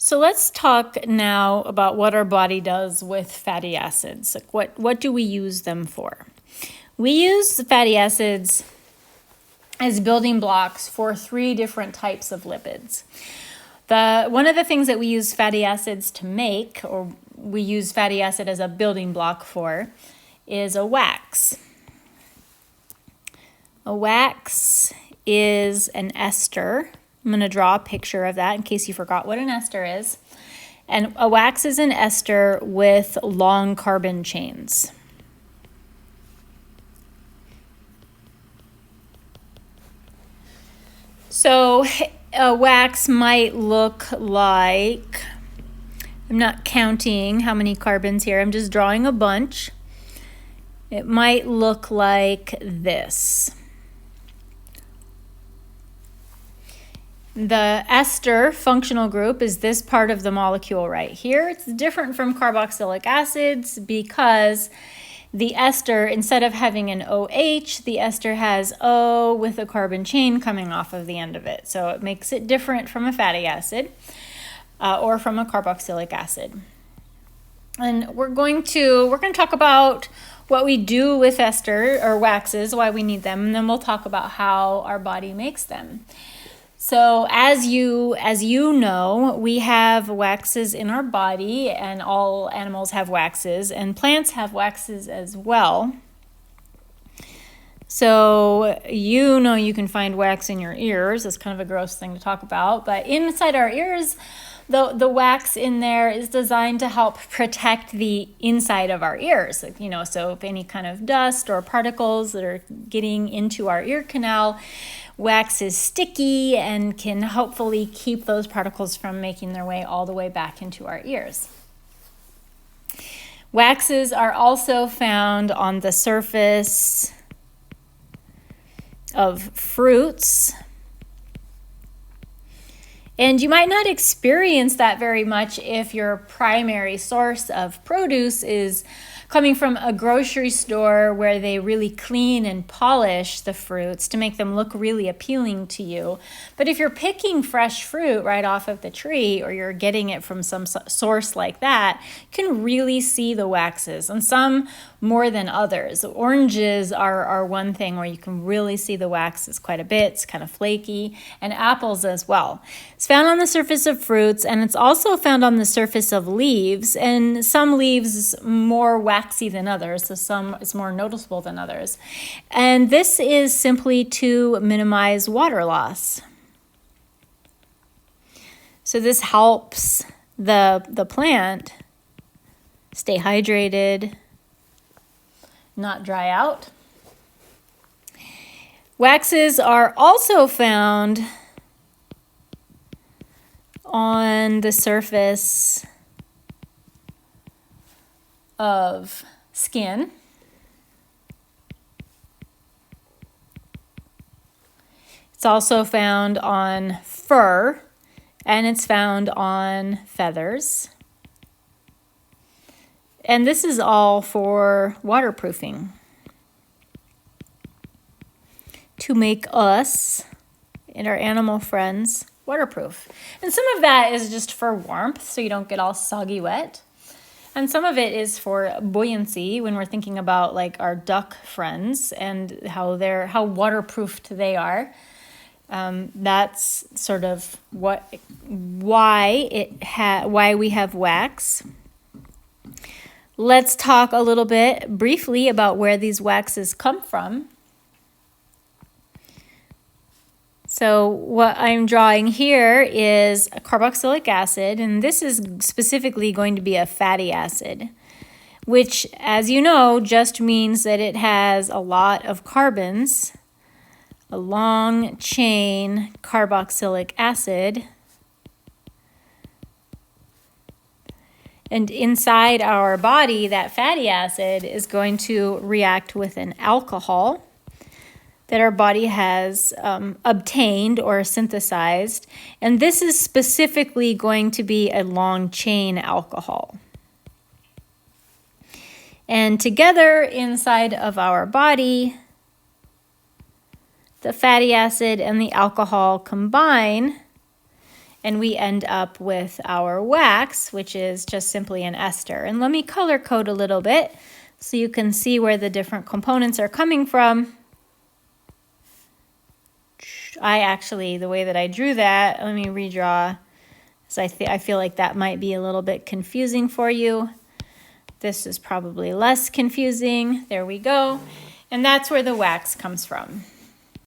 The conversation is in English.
So let's talk now about what our body does with fatty acids. Like what do we use them for? We use fatty acids as building blocks for 3 different types of lipids. One of the things that we use fatty acids to make, or we use fatty acid as a building block for, is a wax. A wax is an ester. I'm going to draw a picture of that in case you forgot what an ester is. And a wax is an ester with long carbon chains. So a wax might look like, I'm not counting how many carbons here, I'm just drawing a bunch. It might look like this. The ester functional group is this part of the molecule right here. It's different from carboxylic acids because the ester, instead of having an OH, the ester has O with a carbon chain coming off of the end of it. So it makes it different from a fatty acid or from a carboxylic acid. And we're going to talk about what we do with ester or waxes, why we need them, and then we'll talk about how our body makes them. So as you know, we have waxes in our body, and all animals have waxes, and plants have waxes as well. So you can find wax in your ears. It's kind of a gross thing to talk about, but inside our ears, the wax in there is designed to help protect the inside of our ears. So if any kind of dust or particles that are getting into our ear canal, wax is sticky and can hopefully keep those particles from making their way all the way back into our ears. Waxes are also found on the surface of fruits. And you might not experience that very much if your primary source of produce is coming from a grocery store where they really clean and polish the fruits to make them look really appealing to you. But if you're picking fresh fruit right off of the tree, or you're getting it from some source like that, you can really see the waxes, and some more than others. Oranges are one thing where you can really see the waxes quite a bit. It's kind of flaky, and apples as well. It's found on the surface of fruits, and it's also found on the surface of leaves, and some leaves more waxy than others, so some is more noticeable than others. And this is simply to minimize water loss. So this helps the plant stay hydrated, not dry out. Waxes are also found on the surface of skin. It's also found on fur, and it's found on feathers. And this is all for waterproofing, to make us and our animal friends waterproof. And some of that is just for warmth, so you don't get all soggy wet. And some of it is for buoyancy, when we're thinking about like our duck friends and how waterproofed they are. That's sort of why we have wax. Let's talk a little bit briefly about where these waxes come from. So what I'm drawing here is a carboxylic acid, and this is specifically going to be a fatty acid, which, as you know, just means that it has a lot of carbons, a long chain carboxylic acid. And inside our body, that fatty acid is going to react with an alcohol that our body has obtained or synthesized. And this is specifically going to be a long chain alcohol. And together inside of our body, the fatty acid and the alcohol combine and we end up with our wax, which is just simply an ester. And let me color code a little bit so you can see where the different components are coming from. The way that I drew that, let me redraw. So I feel like that might be a little bit confusing for you. This is probably less confusing. There we go. And that's where the wax comes from.